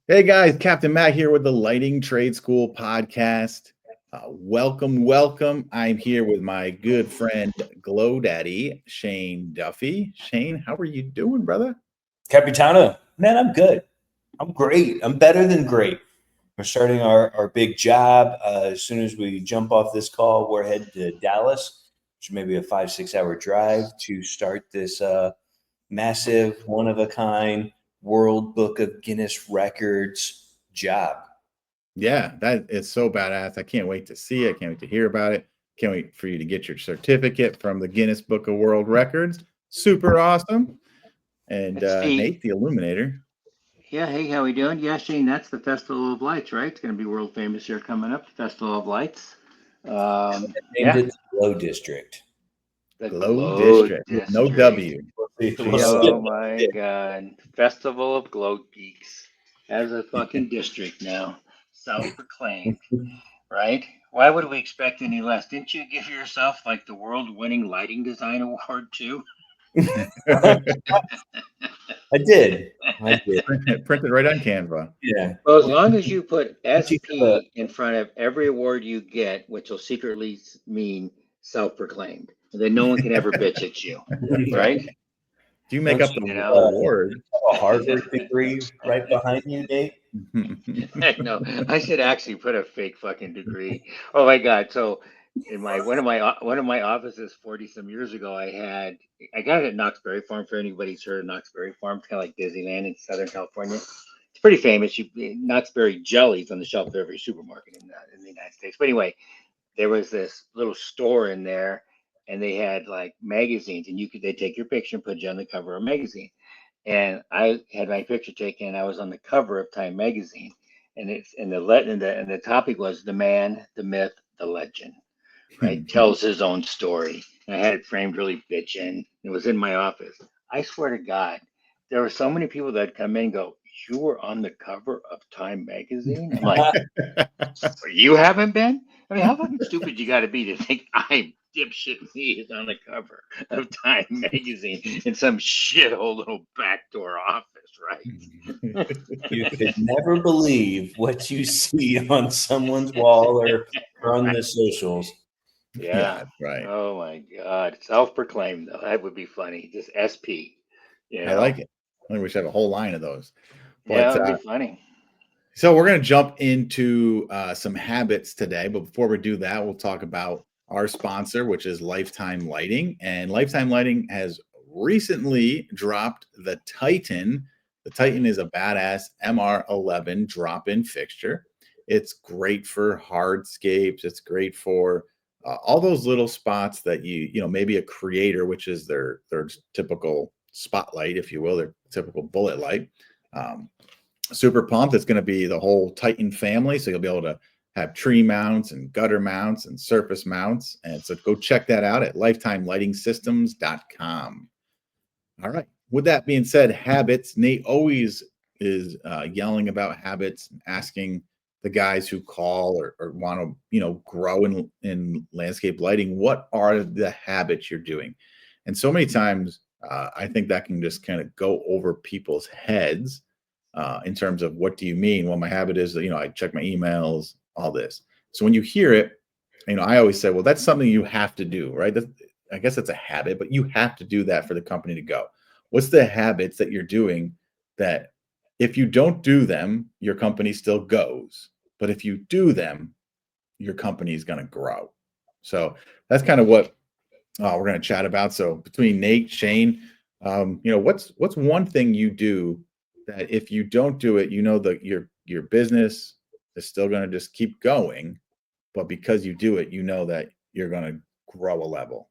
Hey guys, Captain Matt here with the Lighting Trade School podcast. Welcome. I'm here with my good friend Glow Daddy, Shane Duffy. Shane, how are you doing, brother? Capitano, man, I'm good. I'm great. I'm better than great. We're starting our big job. As soon as we jump off this call, we're headed to Dallas, which may be a 5-6 hour drive to start this massive, one of a kind World Book of Guinness Records job. Yeah, that is so badass. I can't wait to see it. I can't wait to hear about it. Can't wait for you to get your certificate from the Guinness Book of World Records. Super awesome. And Nate, the Illuminator. Yeah, hey, how we doing? Yeah, Shane, that's the Festival of Lights, right? It's going to be world famous here coming up, the Festival of Lights. Named Yeah, it the Glow District. the Glow Glow District with District. no W. Oh my God. Festival of Glow Peaks as a fucking district now, self-proclaimed, right? Why would we expect any less? Didn't you give yourself like the world-winning lighting design award too? I did. Printed right on Canva. Yeah. Well, as long as you put SP in front of every award you get, which will secretly mean self-proclaimed, then no one can ever bitch at you, right? Do you make up the award? A Harvard degree right behind you, Nate? No, I should actually put a fake fucking degree. Oh my God! So in one of my offices 40 some years ago, I got it at Knott's Berry Farm. For anybody who's heard of Knott's Berry Farm, it's kind of like Disneyland in Southern California. It's pretty famous. Knott's Berry jellies on the shelf of every supermarket in the United States. But anyway, there was this little store in there, and they had like magazines, and they take your picture and put you on the cover of a magazine. And I had my picture taken, and I was on the cover of Time magazine, and the topic was the man, the myth, the legend, right? Tells his own story. And I had it framed really bitchin'. It was in my office. I swear to God, there were so many people that come in and go, "You were on the cover of Time magazine?" I'm like, "You haven't been?" I mean, how fucking stupid you got to be to think I dipshit me is on the cover of Time magazine in some shithole little backdoor office, right? You could never believe what you see on someone's wall or on the socials. Yeah, that's right. Oh my God, self-proclaimed though. That would be funny. Just SP. I like it. I think we should have a whole line of those. But, yeah, that would be funny. So we're going to jump into some habits today. But before we do that, we'll talk about our sponsor, which is Lifetime Lighting. And Lifetime Lighting has recently dropped the Titan. The Titan is a badass MR11 drop-in fixture. It's great for hardscapes. It's great for all those little spots that maybe a creator, which is their typical spotlight, if you will, their typical bullet light. Super pumped. It's going to be the whole Titan family. So you'll be able to have tree mounts and gutter mounts and surface mounts. And so go check that out at lifetimelightingsystems.com. All right. With that being said, habits. Nate always is yelling about habits, asking the guys who call or want to, grow in landscape lighting, what are the habits you're doing? And so many times I think that can just kind of go over people's heads. In terms of what do you mean? Well, my habit is that, I check my emails, all this. So when you hear it, I always say, well, that's something you have to do, right? I guess that's a habit, but you have to do that for the company to go. What's the habits that you're doing that if you don't do them, your company still goes. But if you do them, your company is going to grow. So that's kind of what we're going to chat about. So between Nate, Shane, what's one thing you do that if you don't do it, that your business is still going to just keep going, but because you do it, that you're going to grow a level.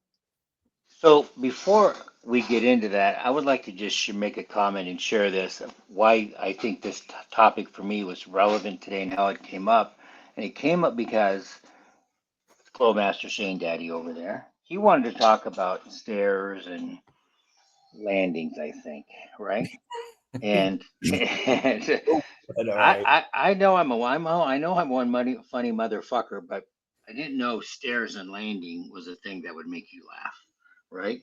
So before we get into that, I would like to just make a comment and share this, why I think this topic for me was relevant today and how it came up. And it came up because Glow Master Shane Daddy over there, he wanted to talk about stairs and landings, I think, right? And I know I'm one funny motherfucker, but I didn't know stairs and landing was a thing that would make you laugh, right?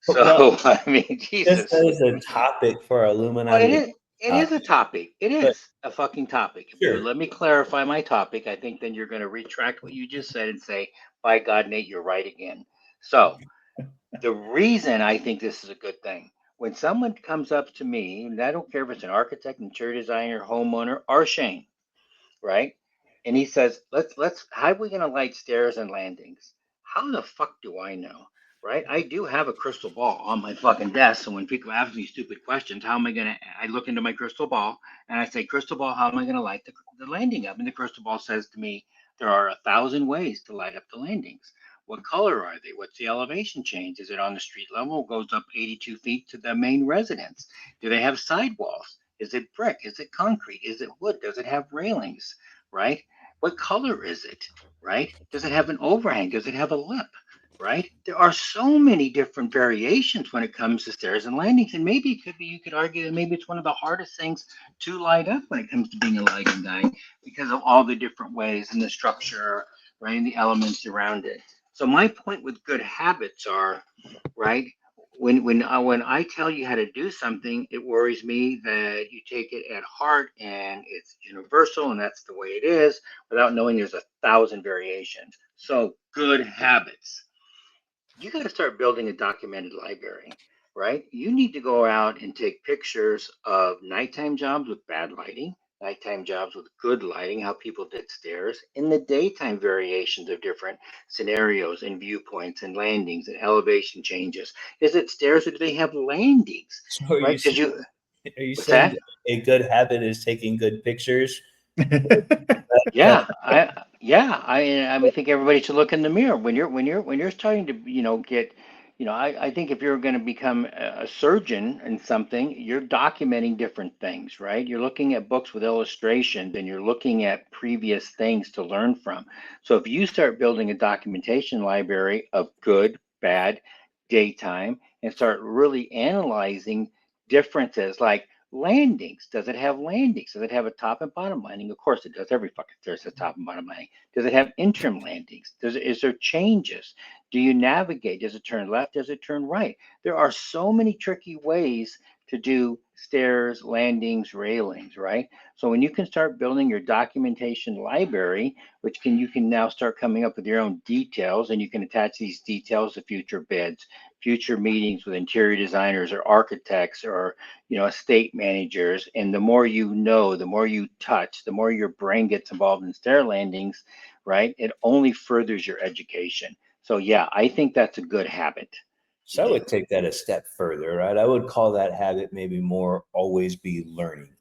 So I mean, Jesus. This is a topic for Illuminati. It is a topic. It But is a fucking topic. But sure. let me clarify my topic. I think then you're going to retract what you just said and say, by God, Nate, you're right again. So the reason I think this is a good thing, when someone comes up to me, and I don't care if it's an architect, interior designer, homeowner, or Shane, right? And he says, let's how are we gonna light stairs and landings? How the fuck do I know? Right? I do have a crystal ball on my fucking desk. So when people ask me stupid questions, how am I gonna I look into my crystal ball and I say, Crystal ball, how am I gonna light the landing up? And the crystal ball says to me, there are 1,000 ways to light up the landings. What color are they? What's the elevation change? Is it on the street level? It goes up 82 feet to the main residence. Do they have sidewalls? Is it brick? Is it concrete? Is it wood? Does it have railings? Right? What color is it? Right? Does it have an overhang? Does it have a lip? Right? There are so many different variations when it comes to stairs and landings, and maybe it could be. You could argue that maybe it's one of the hardest things to light up when it comes to being a lighting guy because of all the different ways and the structure, right, and the elements around it. So my point with good habits are, right, when I tell you how to do something, it worries me that you take it at heart and it's universal and that's the way it is without knowing there's 1,000 variations. So good habits. You got to start building a documented library, right? You need to go out and take pictures of nighttime jobs with bad lighting, nighttime jobs with good lighting, how people did stairs, in the daytime variations of different scenarios and viewpoints and landings and elevation changes. Is it stairs or do they have landings, So are you right? Because you, are you what's saying that? that a good habit is taking good pictures? Yeah, I would think everybody should look in the mirror when you're starting to get I think if you're going to become a surgeon in something, you're documenting different things, right? You're looking at books with illustrations and you're looking at previous things to learn from. So if you start building a documentation library of good, bad, daytime and start really analyzing differences like landings. Does it have landings? Does it have a top and bottom landing? Of course it does. Every fucking there's a top and bottom landing. Does it have interim landings? Is there changes? Do you navigate? Does it turn left? Does it turn right? There are so many tricky ways to do stairs, landings, railings, right? So when you can start building your documentation library, which you can now start coming up with your own details, and you can attach these details to future bids, future meetings with interior designers or architects or estate managers. And the more you know, the more you touch, the more your brain gets involved in stair landings, right? It only furthers your education. So yeah, I think that's a good habit to So I do. would take that a step further, right? I would call that habit maybe more always be learning,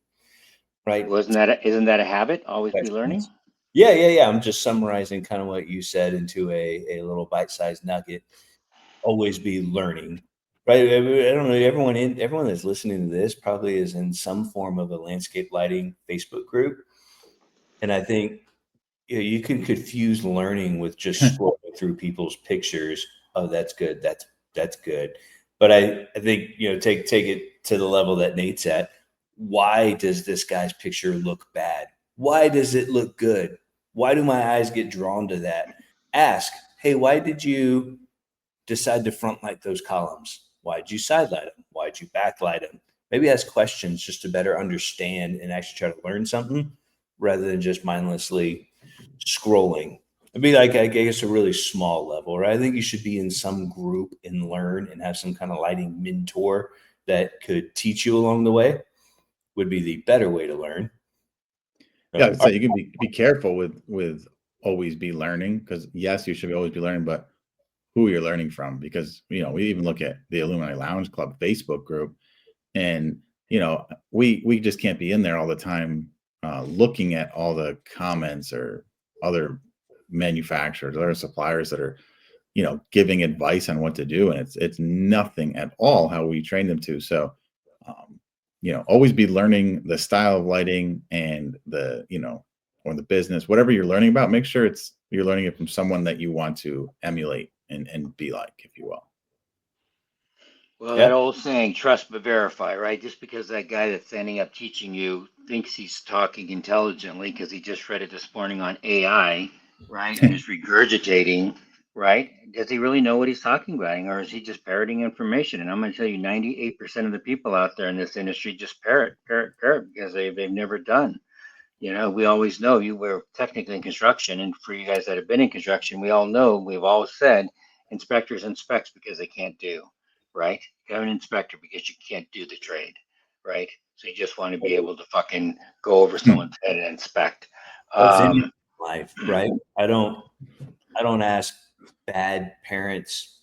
right? Isn't that a habit? Always be learning. Questions. Yeah. I'm just summarizing kind of what you said into a little bite-sized nugget. Always be learning, right? I don't know. Everyone that's listening to this probably is in some form of a landscape lighting Facebook group, and I think you can confuse learning with just scrolling through people's pictures. Oh, that's good. That's good. But I think take it to the level that Nate's at. Why does this guy's picture look bad? Why does it look good? Why do my eyes get drawn to that? Ask, hey, why did you decide to front light those columns? Why'd you side light them? Why'd you backlight them? Maybe ask questions just to better understand and actually try to learn something rather than just mindlessly scrolling. It'd be like, I guess, a really small level, right? I think you should be in some group and learn and have some kind of lighting mentor that could teach you along the way would be the better way to learn. Yeah, so you can be careful with always be learning, because yes, you should always be learning, but who you're learning from, because we even look at the Illuminati Lounge Club Facebook group, and we just can't be in there all the time looking at all the comments or other manufacturers or suppliers that are giving advice on what to do, and it's nothing at all how we train them to. So always be learning the style of lighting and or the business, whatever you're learning about, make sure you're learning it from someone that you want to emulate and be like, if you will. Well, Yeah. that old saying, trust but verify, right? Just because that guy that's standing up teaching you thinks he's talking intelligently because he just read it this morning on AI, right? And is regurgitating right? Does he really know what he's talking about, or is he just parroting information? And I'm going to tell you, 98% of the people out there in this industry just parrot, parrot, parrot because they've never done. You know, we always know you were technically in construction, and for you guys that have been in construction, we all know we've always said inspectors inspect because they can't do, right? You have an inspector because you can't do the trade, right? So you just want to be able to fucking go over someone's head and inspect. That's in Um, life, right? I don't ask bad parents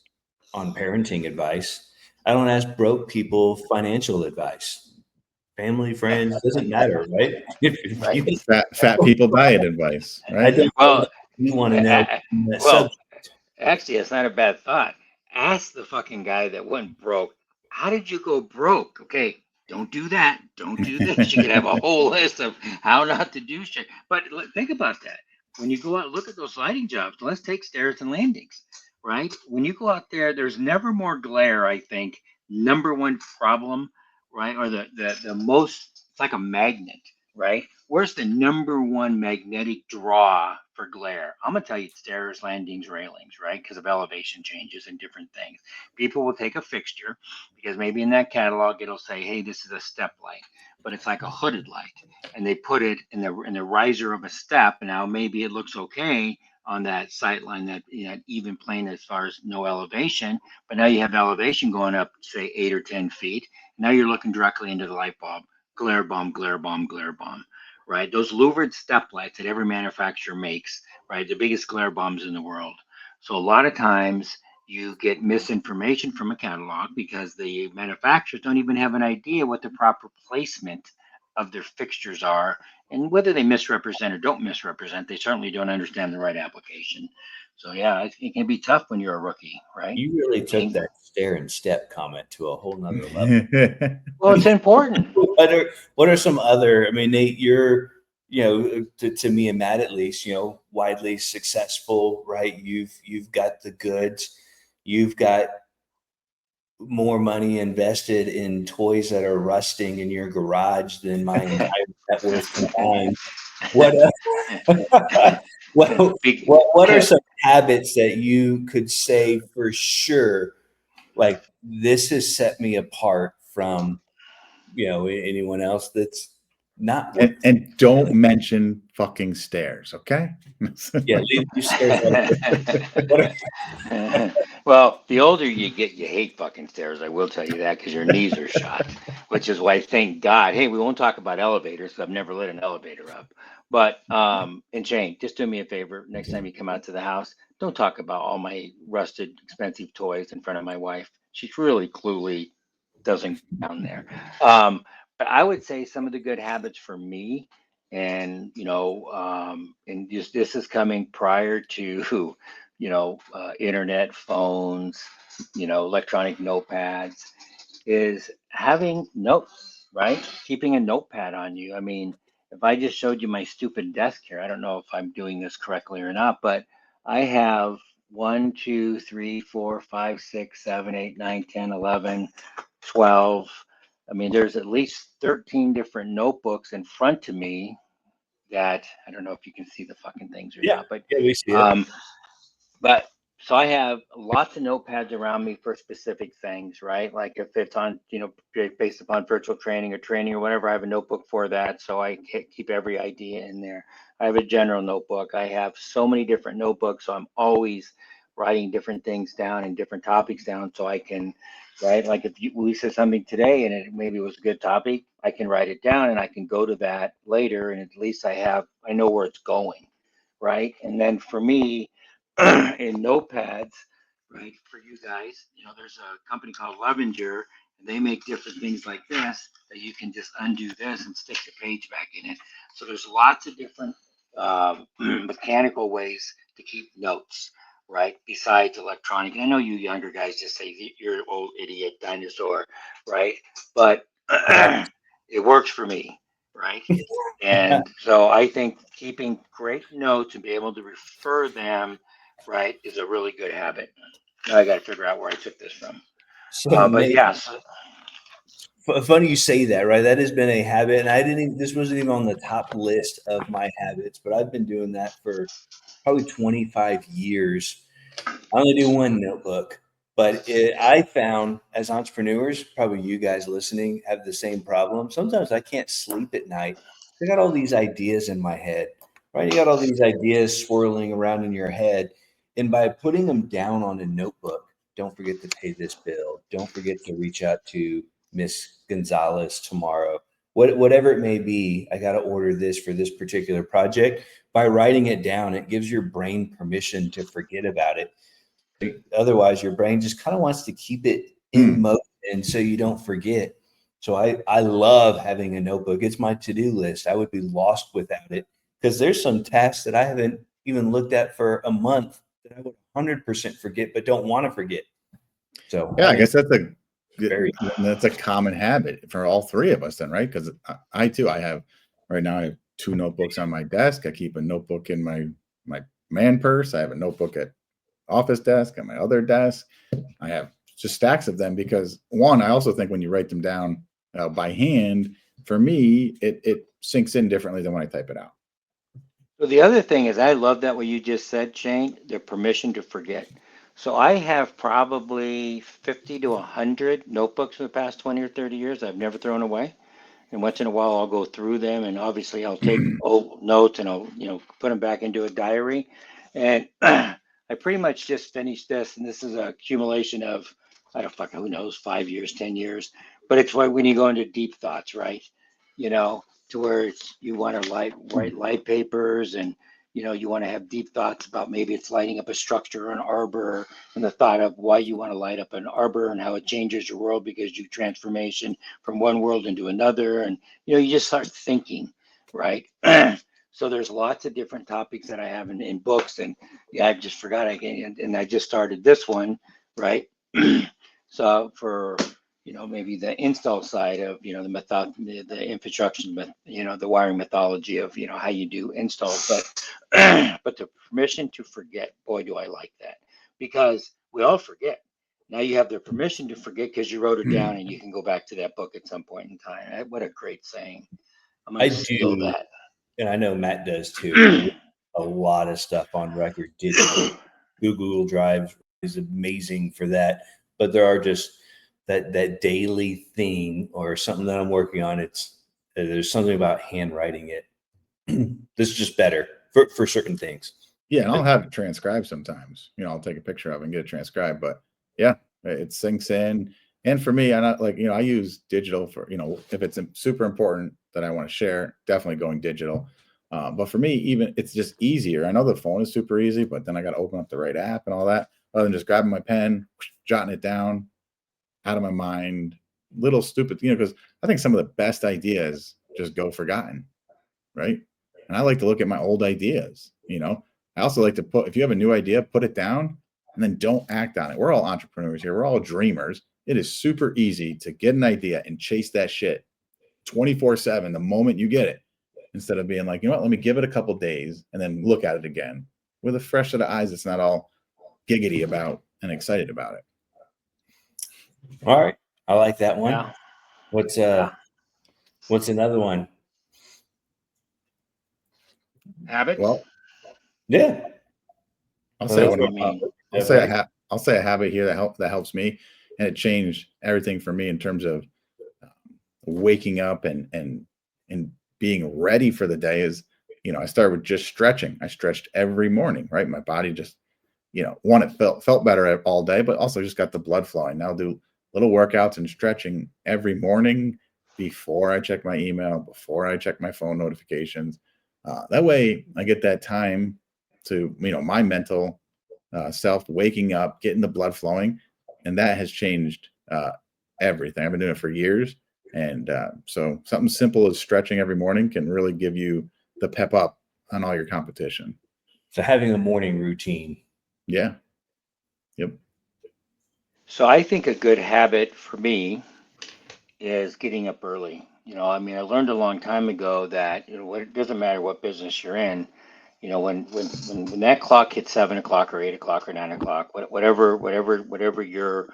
on parenting advice. I don't ask broke people financial advice. Family, friends, doesn't matter, right? If right. you, Fat people diet advice, I right? don't know Well, that you want to know that well, subject. actually, it's not a bad thought. Ask the fucking guy that went broke. How did you go broke? Okay, don't do that. Don't do this. You could have a whole list of how not to do shit. But think about that. When you go out, look at those lighting jobs. Let's take stairs and landings, right? When you go out there, there's never more glare, I think. Number one problem, right? Or the most, it's like a magnet, right? Where's the number one magnetic draw for glare? I'm gonna tell you stairs, landings, railings, right? Because of elevation changes and different things. People will take a fixture because maybe in that catalog it'll say, "Hey, this is a step light," but it's like a hooded light, and they put it in the riser of a step. And now maybe it looks okay on that sight line, that even plane as far as no elevation, but now you have elevation going up, say 8 or 10 feet. Now you're looking directly into the light bulb. Glare bomb, glare bomb, glare bomb, right? Those louvered step lights that every manufacturer makes, right? The biggest glare bombs in the world. So a lot of times you get misinformation from a catalog because the manufacturers don't even have an idea what the proper placement of their fixtures are, and whether they misrepresent or don't misrepresent, they certainly don't understand the right application. So yeah, it can be tough when you're a rookie, right? You really took And, that stair and step comment to a whole nother level. well, it's important. What are some other? I mean, Nate, you're to me and Matt at least, widely successful, right? You've got the goods, you've got more money invested in toys that are rusting in your garage than my entire net worth combined. What what are some habits that you could say for sure, like this has set me apart from anyone else that's not worth and don't mention fucking stairs, okay? yeah, leave stairs out of it. Well, the older you get, you hate fucking stairs. I will tell you that because your knees are shot, which is why, thank God. Hey, we won't talk about elevators 'cause I've never lit an elevator up. But and Shane, just do me a favor. Next time you come out to the house, don't talk about all my rusted, expensive toys in front of my wife. She's really cluely doesn't down there. But I would say some of the good habits for me, and and this is coming prior to internet, phones, electronic notepads, is having notes, right? Keeping a notepad on you. I mean, if I just showed you my stupid desk here, I don't know if I'm doing this correctly or not, but I have 1, 2, 3, 4, 5, 6, 7, 8, 9, 10, 11, 12. I mean, there's at least 13 different notebooks in front of me that I don't know if you can see the fucking things or Yeah, not, but yeah, we see it. um, but so I have lots of notepads around me for specific things, right? Like if it's on, based upon virtual training or whatever, I have a notebook for that. So I keep every idea in there. I have a general notebook. I have so many different notebooks. So I'm always writing different things down and different topics down so I can, right? Like if we said something today and maybe it was a good topic, I can write it down and I can go to that later. And at least I know where it's going, right? And then for me, in notepads, right? For you guys, there's a company called Levenger, and they make different things like this that you can just undo this and stick the page back in it. So there's lots of different mechanical ways to keep notes, right? Besides electronic. And I know you younger guys just say you're an old idiot dinosaur, right? But it works for me, right? And so I think keeping great notes and be able to refer them, right, is a really good habit. Now I got to figure out where I took this from. So But Nate, yes, funny you say that, right? That has been a habit, and this wasn't even on the top list of my habits, but I've been doing that for probably 25 years. I only do one notebook, but I found as entrepreneurs, probably you guys listening have the same problem. Sometimes I can't sleep at night. I got all these ideas in my head, right? You got all these ideas swirling around in your head. And by putting them down on a notebook, don't forget to pay this bill. Don't forget to reach out to Miss Gonzalez tomorrow. Whatever it may be, I got to order this for this particular project. By writing it down, it gives your brain permission to forget about it. Otherwise, your brain just kind of wants to keep it in motion so you don't forget. So I love having a notebook. It's my to-do list. I would be lost without it because there's some tasks that I haven't even looked at for a month that I would 100% forget, but don't want to forget. So Yeah, I guess very that's a common habit for all three of us then, right? Because I too, I have right now I have two notebooks on my desk. I keep a notebook in my man purse. I have a notebook at office desk, on my other desk. I have just stacks of them because one, I also think when you write them down by hand, for me, it sinks in differently than when I type it out. So the other thing is, I love that what you just said, Shane, the permission to forget. So I have probably 50 to 100 notebooks for the past 20 or 30 years I've never thrown away. And once in a while, I'll go through them, and obviously I'll take old notes and I'll, put them back into a diary. And I pretty much just finished this, and this is an accumulation of, I don't fucking, who knows, 5 years, 10 years. But it's when you go into deep thoughts, right? You know, to where you want to write light papers, and you want to have deep thoughts about maybe it's lighting up a structure or an arbor, and the thought of why you want to light up an arbor and how it changes your world because you transformation from one world into another, and you just start thinking, right? So there's lots of different topics that I have in books, and yeah, I just forgot and I just started this one, right? So for maybe the install side of the infrastructure, the wiring methodology of how you do install, but but the permission to forget, boy, do I like that, because we all forget. Now you have the permission to forget because you wrote it down, and you can go back to that book at some point in time. What a great saying! I'm I gonna steal do, that. and I know Matt does too. A lot of stuff on record digital. Google Drive is amazing for that, but there are just that daily thing or something that I'm working on. There's something about handwriting it. This is just better for certain things. Yeah, and I'll have it transcribed sometimes. I'll take a picture of it and get it transcribed. But yeah, it sinks in. And for me, I not like, I use digital for, if it's super important that I want to share, definitely going digital. But for me, even it's just easier. I know the phone is super easy, but then I got to open up the right app and all that, other than just grabbing my pen, jotting it down out of my mind. Little stupid, because I think some of the best ideas just go forgotten, right? And I like to look at my old ideas. I also like to if you have a new idea, put it down and then don't act on it. We're all entrepreneurs here. We're all dreamers. It is super easy to get an idea and chase that shit 24/7 the moment you get it, instead of being like, let me give it a couple days and then look at it again with a fresh set of eyes that's not all giggity about and excited about it. All right. I like that one. Yeah. What's another one? Habits. Well, yeah. I'll say one. I'll say a habit here that helps me, and it changed everything for me in terms of waking up and being ready for the day. Is I started with just stretching. I stretched every morning. Right, my body just one, it felt better all day, but also just got the blood flowing. Now I'll do little workouts and stretching every morning before I check my email, before I check my phone notifications. That way I get that time to, my mental self waking up, getting the blood flowing. And that has changed everything. I've been doing it for years. And so something simple as stretching every morning can really give you the pep up on all your competition. So having a morning routine. Yeah. Yep. So I think a good habit for me is getting up early. I learned a long time ago that it doesn't matter what business you're in. When that clock hits 7 o'clock or 8 o'clock or 9 o'clock, whatever your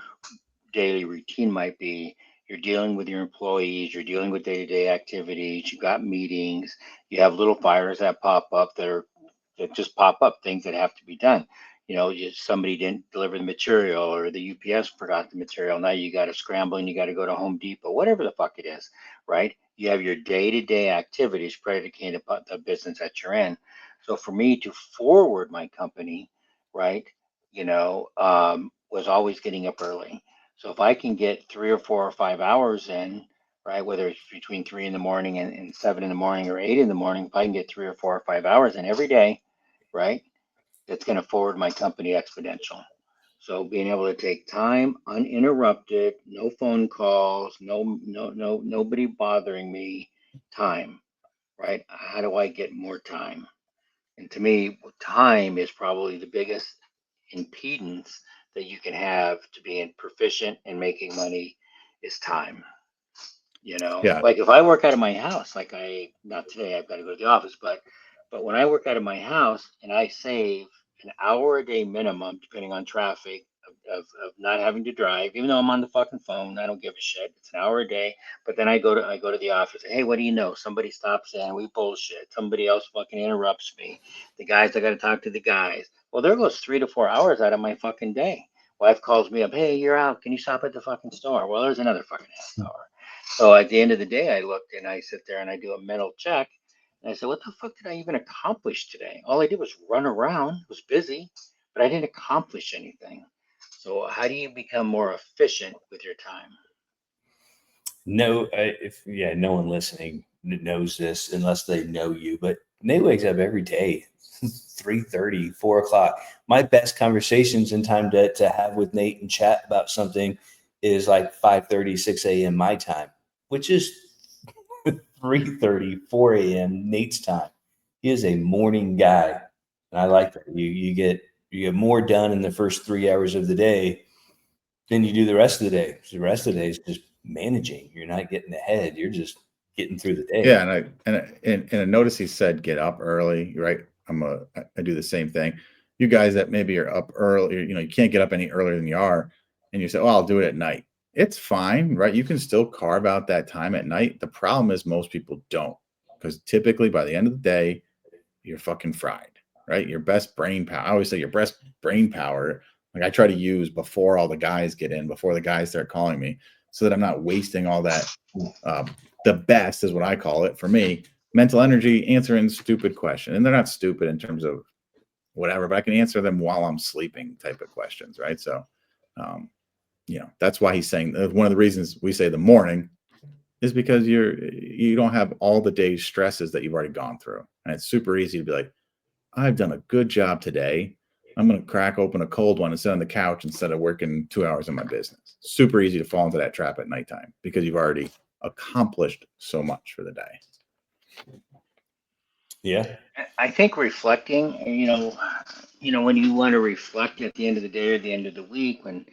daily routine might be, you're dealing with your employees, you're dealing with day-to-day activities, you got meetings, you have little fires that pop up that just pop up, things that have to be done. somebody didn't deliver the material, or the UPS forgot the material. Now you got to scramble and you got to go to Home Depot, whatever the fuck it is, right? You have your day-to-day activities predicated upon the business that you're in. So for me to forward my company, right, was always getting up early. So if I can get 3 or 4 or 5 hours in, right, whether it's between 3 in the morning and 7 in the morning or 8 in the morning, if I can get 3 or 4 or 5 hours in every day, right, it's going to forward my company exponential. So being able to take time uninterrupted, no phone calls, nobody bothering me, time, right? How do I get more time? And to me, time is probably the biggest impedance that you can have to being proficient and making money is time. Yeah. Like if I work out of my house, like not today, I've got to go to the office, but when I work out of my house and I save an hour a day minimum, depending on traffic, of not having to drive, even though I'm on the fucking phone, I don't give a shit. It's an hour a day. But then I go to the office. Hey, what do you know? Somebody stops in, we bullshit. Somebody else fucking interrupts me. The guys, I got to talk to the guys. Well, there goes 3 to 4 hours out of my fucking day. Wife calls me up. Hey, you're out. Can you stop at the fucking store? Well, there's another fucking half hour. So at the end of the day, I looked and I sit there and I do a mental check. And I said, what the fuck did I even accomplish today? All I did was run around, was busy, but I didn't accomplish anything. So how do you become more efficient with your time? No, no one listening knows this unless they know you. But Nate wakes up every day, 3:30, 4 o'clock. My best conversations and time to have with Nate and chat about something is like 5:30, 6 a.m. my time, which is 3:30, 4 a.m. Nate's time. He is a morning guy, and I like that. You get more done in the first 3 hours of the day than you do the rest of the day. So the rest of the day is just managing. You're not getting ahead. You're just getting through the day. Yeah, and I notice he said get up early, right? I do the same thing. You guys that maybe are up early, you can't get up any earlier than you are, and you say, "Oh, I'll do it at night." It's fine, right? You can still carve out that time at night. The problem is most people don't, because typically by the end of the day, you're fucking fried, right? Your best brain power. I always say your best brain power, like I try to use before all the guys get in, before the guys start calling me, so that I'm not wasting all that. The best is what I call it for me. Mental energy answering stupid questions, and they're not stupid in terms of whatever, but I can answer them while I'm sleeping, type of questions, right? So, that's why he's saying one of the reasons we say the morning is because you don't have all the day's stresses that you've already gone through, and it's super easy to be like, I've done a good job today. I'm going to crack open a cold one and sit on the couch instead of working 2 hours in my business. Super easy to fall into that trap at nighttime because you've already accomplished so much for the day. Yeah. I think reflecting, when you want to reflect at the end of the day or the end of the week, when,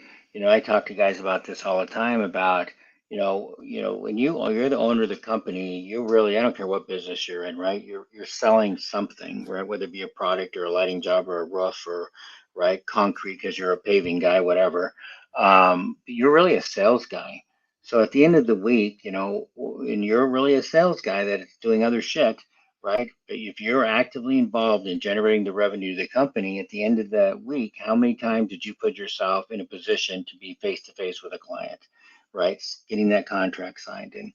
I talk to guys about this all the time about, when you're the owner of the company, you really, I don't care what business you're in, right? You're selling something, right? Whether it be a product or a lighting job or a roof or, right, concrete because you're a paving guy, whatever. You're really a sales guy. So at the end of the week, and you're really a sales guy that's doing other shit, right? But if you're actively involved in generating the revenue to the company at the end of that week, how many times did you put yourself in a position to be face to face with a client, right? Getting that contract signed. And,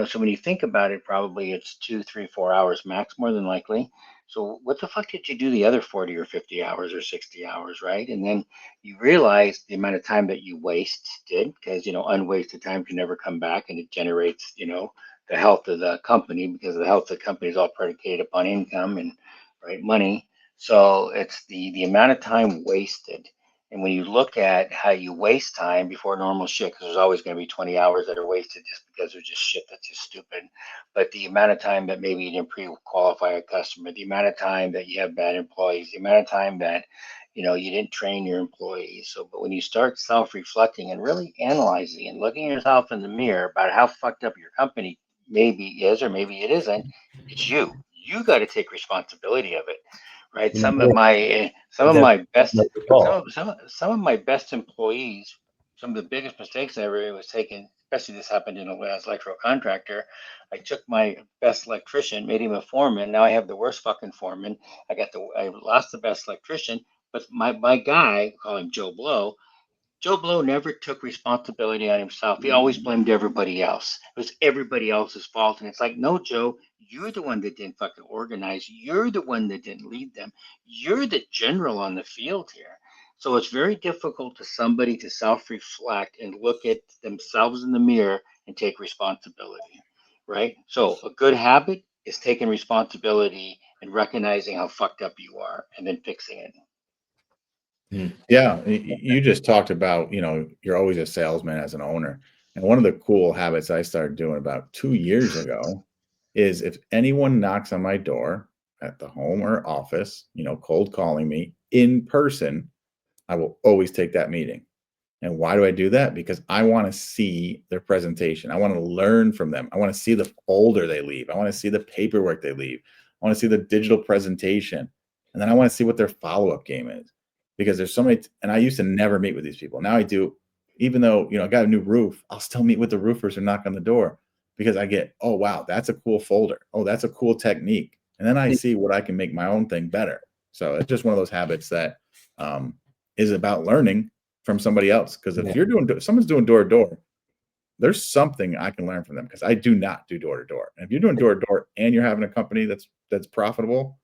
so when you think about it, probably it's 2, 3, 4 hours max, more than likely. So what the fuck did you do the other 40 or 50 hours or 60 hours, right? And then you realize the amount of time that you wasted, because, unwasted time can never come back, and it generates, the health of the company, because the health of the company is all predicated upon income and, right, money. So it's the amount of time wasted. And when you look at how you waste time before normal shit, because there's always going to be 20 hours that are wasted just because there's just shit that's just stupid. But the amount of time that maybe you didn't pre-qualify a customer, the amount of time that you have bad employees, the amount of time that you didn't train your employees. So, but when you start self-reflecting and really analyzing and looking at yourself in the mirror about how fucked up your company maybe is or maybe it isn't, it's you. You got to take responsibility of it, right? Some of my best some of my best employees, some of the biggest mistakes I ever was taking, especially this happened in a last electrical contractor. I took my best electrician, made him a foreman. Now I have the worst fucking foreman. I lost the best electrician. But my guy, call him Joe Blow. Joe Blow never took responsibility on himself. He always blamed everybody else. It was everybody else's fault. And it's like, no, Joe, you're the one that didn't fucking organize. You're the one that didn't lead them. You're the general on the field here. So it's very difficult to somebody to self-reflect and look at themselves in the mirror and take responsibility, right? So a good habit is taking responsibility and recognizing how fucked up you are and then fixing it. Yeah, you just talked about, you're always a salesman as an owner. And one of the cool habits I started doing about 2 years ago is if anyone knocks on my door at the home or office, cold calling me in person, I will always take that meeting. And why do I do that? Because I want to see their presentation. I want to learn from them. I want to see the folder they leave. I want to see the paperwork they leave. I want to see the digital presentation. And then I want to see what their follow-up game is. Because there's so many, and I used to never meet with these people. Now I do, even though, I got a new roof, I'll still meet with the roofers or knock on the door because I get, oh, wow, that's a cool folder. Oh, that's a cool technique. And then I see what I can make my own thing better. So it's just one of those habits that is about learning from somebody else. Because if someone's doing door to door, there's something I can learn from them because I do not do door to door. And if you're doing door to door and you're having a company that's profitable,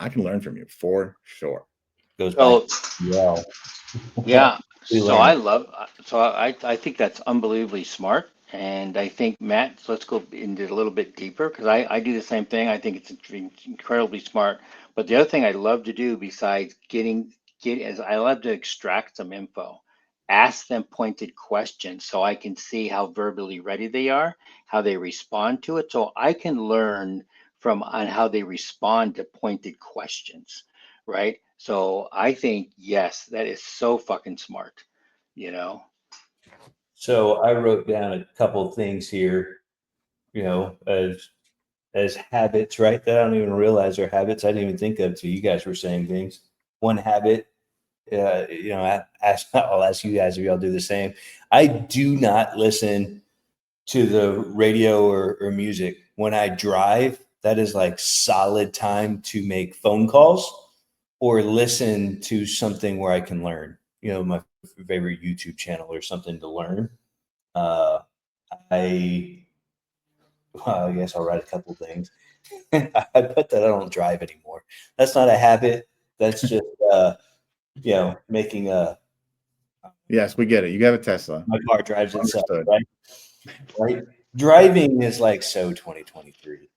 I can learn from you for sure. Goes back. Yeah. So I think that's unbelievably smart. And I think, Matt, so let's go into it a little bit deeper because I do the same thing. I think it's incredibly smart. But the other thing I love to do besides is I love to extract some info, ask them pointed questions so I can see how verbally ready they are, how they respond to it. So I can learn on how they respond to pointed questions, right? So I think, yes, that is so fucking smart, So I wrote down a couple things here, as habits, right? That I don't even realize are habits. I didn't even think of till you guys were saying things. One habit, I'll ask you guys if y'all do the same. I do not listen to the radio or music when I drive. That is like solid time to make phone calls or listen to something where I can learn, my favorite YouTube channel or something to learn. I guess I'll write a couple things. I put that I don't drive anymore. That's not a habit. That's just, making a. Yes, we get it. You got a Tesla. My car drives itself, right? Driving is like so 2023.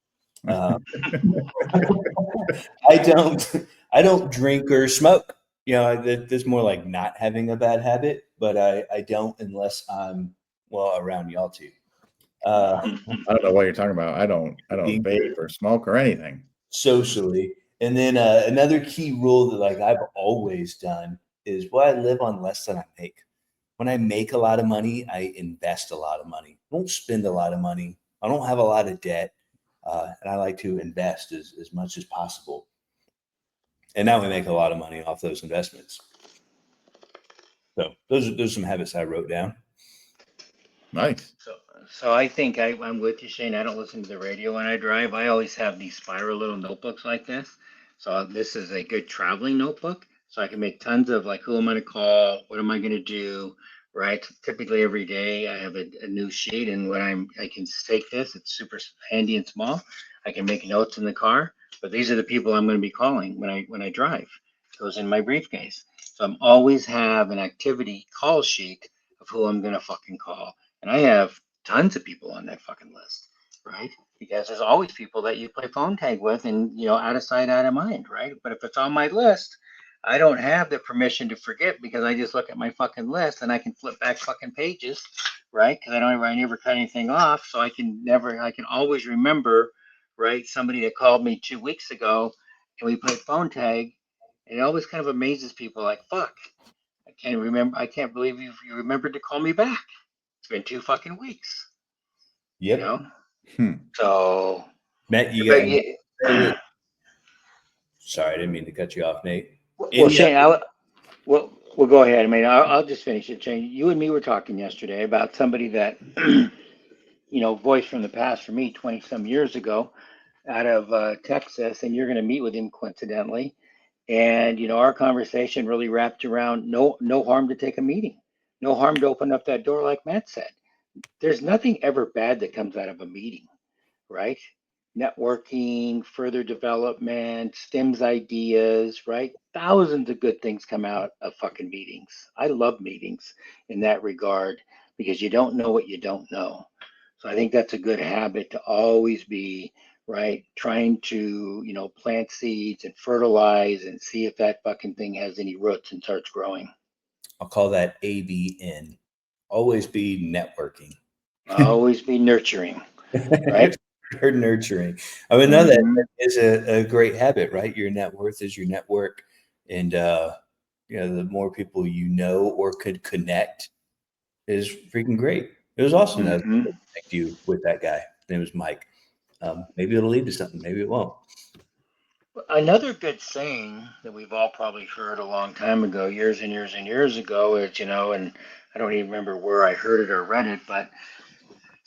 I don't drink or smoke. There's more like not having a bad habit, but I don't unless I'm around y'all too. I don't know what you're talking about. I don't vape or smoke or anything. Socially. And then another key rule that like I've always done is I live on less than I make. When I make a lot of money, I invest a lot of money. I don't spend a lot of money. I don't have a lot of debt. And I like to invest as much as possible. And now we make a lot of money off those investments. So those are some habits I wrote down. Nice. So I think I'm with you, Shane. I don't listen to the radio when I drive. I always have these spiral little notebooks like this. So this is a good traveling notebook. So I can make tons of like, who am I going to call? What am I going to do? Right. Typically every day I have a new sheet, and when I can take this, it's super handy and small. I can make notes in the car, but these are the people I'm going to be calling when I drive. It goes in my briefcase. So I'm always have an activity call sheet of who I'm going to fucking call. And I have tons of people on that fucking list, right? Because there's always people that you play phone tag with and, out of sight, out of mind, right? But if it's on my list, I don't have the permission to forget because I just look at my fucking list and I can flip back fucking pages, right? Because I never cut anything off. So I can always remember, right? Somebody that called me 2 weeks ago and we played phone tag. And it always kind of amazes people like, fuck, I can't believe you remembered to call me back. It's been 2 fucking weeks. Yep. So Matt, you got sorry, I didn't mean to cut you off, Nate. Well, Shane, we'll go ahead. I mean, I'll just finish it. Shane, you and me were talking yesterday about somebody that, voice from the past for me 20 some years ago out of Texas, and you're going to meet with him coincidentally. And our conversation really wrapped around no harm to take a meeting, no harm to open up that door, like Matt said. There's nothing ever bad that comes out of a meeting, right? Networking, further development, stems ideas, right? Thousands of good things come out of fucking meetings. I love meetings in that regard because you don't know what you don't know. So I think that's a good habit to always be, right, trying to, plant seeds and fertilize and see if that fucking thing has any roots and starts growing. I'll call that ABN. Always be networking. Always be nurturing, right? Or nurturing. I mean, no, that is a great habit, right? Your net worth is your network. And, the more people you know or could connect is freaking great. It was awesome to connect you with that guy. His name was Mike. Maybe it'll lead to something. Maybe it won't. Another good saying that we've all probably heard a long time ago, years and years and years ago, is, and I don't even remember where I heard it or read it, but,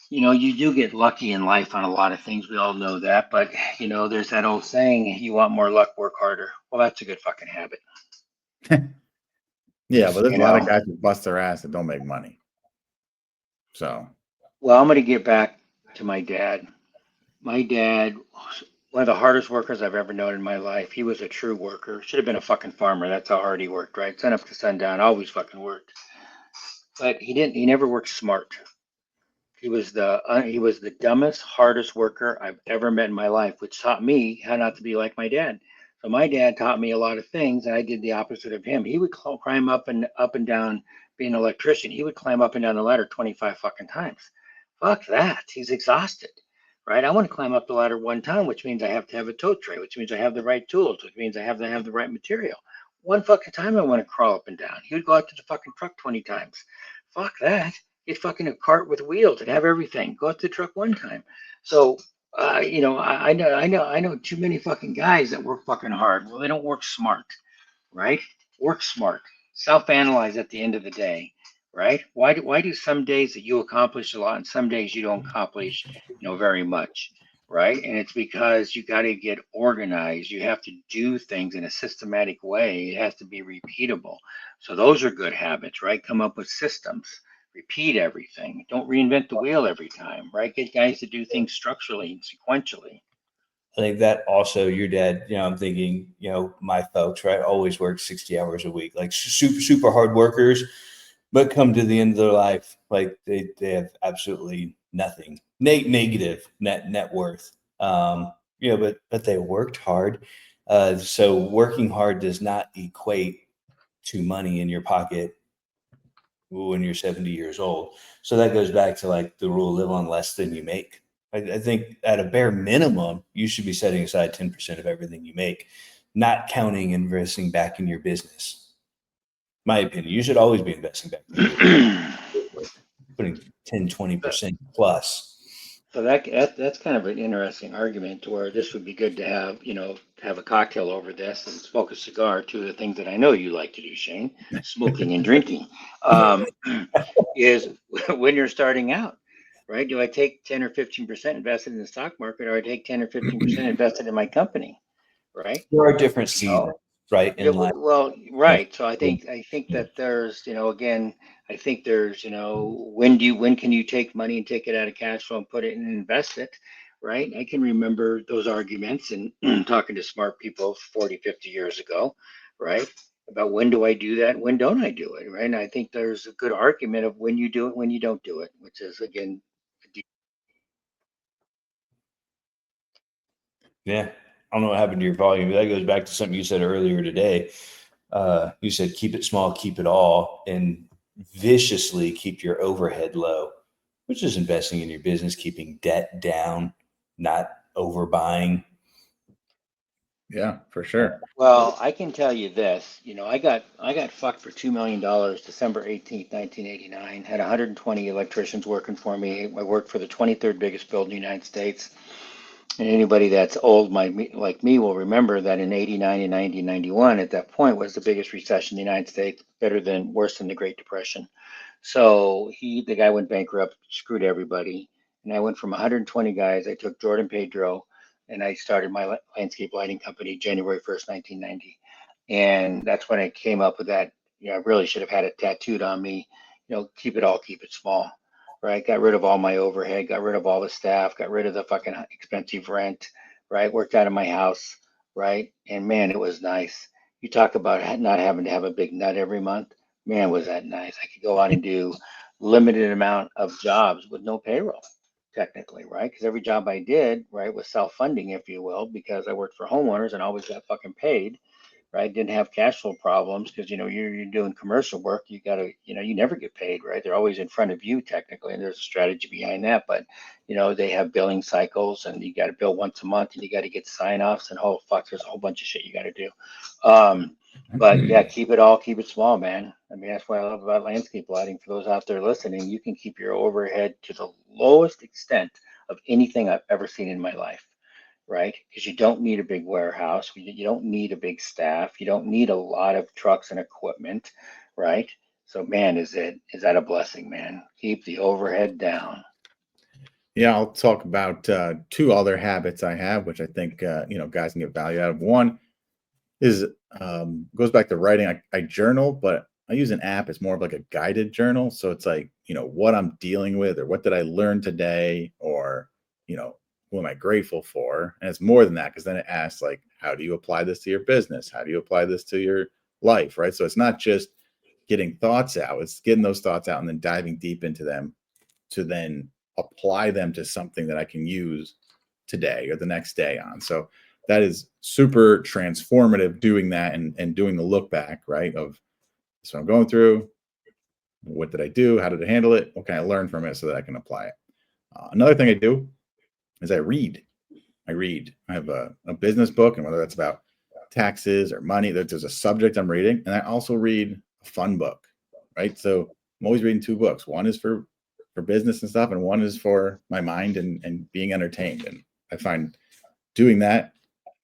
you do get lucky in life on a lot of things. We all know that. But, there's that old saying, you want more luck, work harder. Well, that's a good fucking habit. Yeah, but there's a lot of guys who bust their ass that don't make money. So. Well, I'm going to get back to my dad. My dad, one of the hardest workers I've ever known in my life. He was a true worker. Should have been a fucking farmer. That's how hard he worked, right? Sun up to sundown, always fucking worked. But he didn't. He never worked smart. He was the dumbest, hardest worker I've ever met in my life, which taught me how not to be like my dad. So my dad taught me a lot of things, and I did the opposite of him. He would climb up and down, being an electrician. He would climb up and down the ladder 25 fucking times. Fuck that. He's exhausted, right? I want to climb up the ladder one time, which means I have to have a tow tray, which means I have the right tools, which means I have to have the right material. One fucking time I want to crawl up and down. He would go out to the fucking truck 20 times. Fuck that. Get fucking a cart with wheels and have everything. Go out to the truck one time. So, I know too many fucking guys that work fucking hard. Well, they don't work smart, right? Work smart. Self-analyze at the end of the day, right? Why do some days that you accomplish a lot and some days you don't accomplish, very much, right? And it's because you got to get organized. You have to do things in a systematic way. It has to be repeatable. So those are good habits, right? Come up with systems. Repeat everything. Don't reinvent the wheel every time, right? Get guys to do things structurally and sequentially. I think that also your dad, I'm thinking, my folks, right, always work 60 hours a week, like super, super hard workers, but come to the end of their life, like they have absolutely nothing, negative net worth. But they worked hard. So working hard does not equate to money in your pocket when you're 70 years old. So that goes back to like the rule, live on less than you make. I think at a bare minimum, you should be setting aside 10% of everything you make, not counting investing back in your business. My opinion, you should always be investing back in your business, putting 10, 20% plus. So that's kind of an interesting argument to where this would be good to have a cocktail over this and smoke a cigar. Two of the things that I know you like to do, Shane, smoking and drinking, is when you're starting out, right? Do I take 10 or 15% invested in the stock market, or I take 10 or 15% invested in my company, right? There are different seasons, right? In life. Well, right. So I think that there's, again, I think there's, when can you take money and take it out of cash flow and put it and invest it, right? I can remember those arguments and talking to smart people 40, 50 years ago, right? About when do I do that? When don't I do it, right? And I think there's a good argument of when you do it, when you don't do it, which is, again, Yeah. I don't know what happened to your volume, but that goes back to something you said earlier today. You said, keep it small, keep it all, and viciously keep your overhead low, which is investing in your business, keeping debt down, not overbuying. Yeah, for sure. Well, I can tell you this. I got fucked for $2 million December 18th, 1989. Had 120 electricians working for me. I worked for the 23rd biggest building in the United States. And anybody that's old, like me, will remember that in 89 and 90, 91, at that point, was the biggest recession in the United States, worse than the Great Depression. So the guy went bankrupt, screwed everybody. And I went from 120 guys. I took Jordan Pedro and I started my landscape lighting company January 1st, 1990. And that's when I came up with that. I really should have had it tattooed on me. Keep it all, keep it small, right? Got rid of all my overhead, got rid of all the staff, got rid of the fucking expensive rent, right? Worked out of my house, right? And man, it was nice. You talk about not having to have a big nut every month. Man, was that nice. I could go out and do limited amount of jobs with no payroll, technically, right? Because every job I did, right, was self-funding, if you will, because I worked for homeowners and always got fucking paid, right? Didn't have cash flow problems because you're doing commercial work. You got to, you never get paid, right? They're always in front of you technically, and there's a strategy behind that. But they have billing cycles, and you got to bill once a month, and you got to get sign-offs, and oh fuck, there's a whole bunch of shit you got to do. But yeah, keep it all, keep it small, man. I mean, that's what I love about landscape lighting. For those out there listening, you can keep your overhead to the lowest extent of anything I've ever seen in my life, right? Because you don't need a big warehouse. You don't need a big staff. You don't need a lot of trucks and equipment, right? So, man, is that a blessing, man? Keep the overhead down. Yeah, I'll talk about two other habits I have, which I think guys can get value out of. One is goes back to writing. I journal, but I use an app. It's more of like a guided journal. So it's like, what I'm dealing with, or what did I learn today, or who am I grateful for? And it's more than that, because then it asks, like, how do you apply this to your business? How do you apply this to your life? Right. So it's not just getting thoughts out, it's getting those thoughts out and then diving deep into them to then apply them to something that I can use today or the next day on. So that is super transformative, doing that and doing the look back, right? Of, so I'm going through, what did I do? How did I handle it? What can I learn from it so that I can apply it? Another thing I do is I read. I have a business book, and whether that's about taxes or money, there's a subject I'm reading. And I also read a fun book, right? So I'm always reading two books. One is for business and stuff, and one is for my mind and being entertained. And I find doing that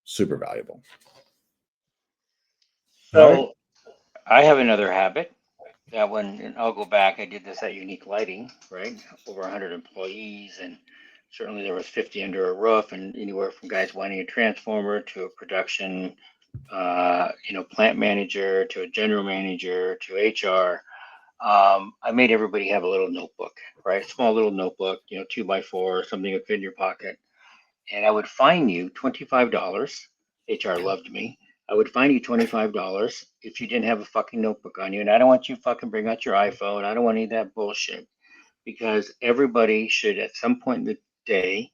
super valuable. So I have another habit. That one, and I'll go back. I did this at Unique Lighting, right? Over 100 employees, and certainly there was 50 under a roof, and anywhere from guys wanting a transformer to a production, plant manager to a general manager to HR. I made everybody have a little notebook, right? A small little notebook, 2x4, something that fit in your pocket. And I would fine you $25. HR loved me. I would fine you $25 if you didn't have a fucking notebook on you. And I don't want you fucking bring out your iPhone. I don't want any of that bullshit, because everybody should at some point in the day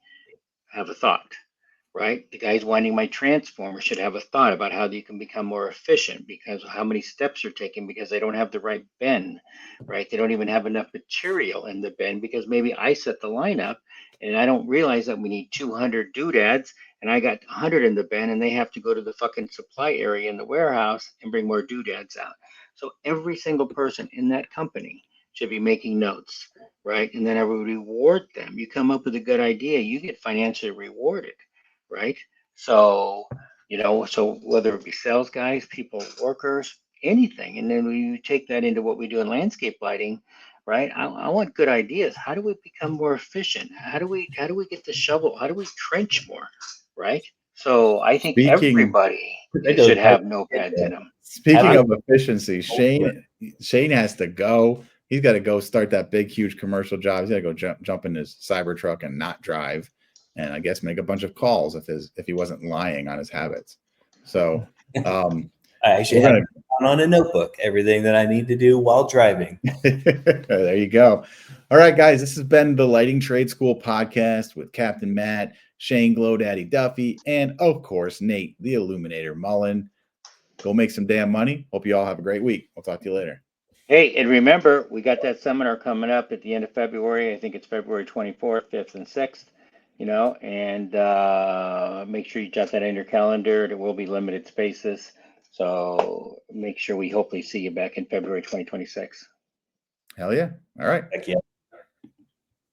have a thought, right? The guys winding my transformer should have a thought about how you can become more efficient, because how many steps are taken because they don't have the right bend, right? They don't even have enough material in the bend because maybe I set the line up and I don't realize that we need 200 doodads and I got 100 in the bend, and they have to go to the fucking supply area in the warehouse and bring more doodads out. So every single person in that company should be making notes, right? And then I would reward them. You come up with a good idea, you get financially rewarded, right? So, so whether it be sales guys, people, workers, anything, and then we take that into what we do in landscape lighting, right? I want good ideas. How do we become more efficient? How do we get the shovel? How do we trench more, right? So I think Speaking everybody should have notepads in them. Speaking of efficiency, Shane has to go. He's got to go start that big, huge commercial job. He's got to go jump in his Cybertruck and not drive, and I guess make a bunch of calls if he wasn't lying on his habits. So I should have on a notebook everything that I need to do while driving. There you go. All right, guys, this has been the Lighting Trade School podcast with Captain Matt, Shane Glow Daddy Duffy, and of course Nate the Illuminator Mullen. Go make some damn money. Hope you all have a great week. We'll talk to you later. Hey, and remember, we got that seminar coming up at the end of February. I think it's February 24th, 5th, and 6th, and make sure you jot that in your calendar. There will be limited spaces. So make sure we hopefully see you back in February 2026. Hell yeah. All right. Heck yeah.